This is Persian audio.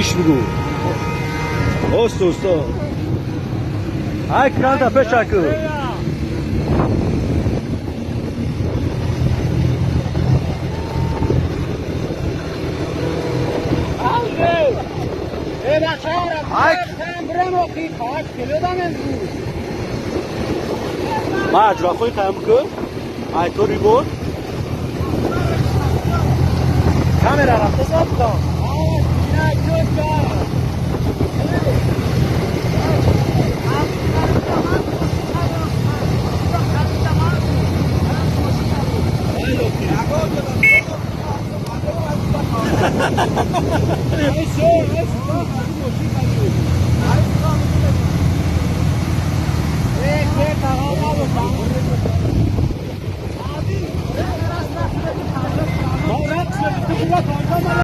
iş bu. Osto. Ai, canta, pechaku. ما اجرا خوی تمام کن ای تو ریبون کامera رفته ساخت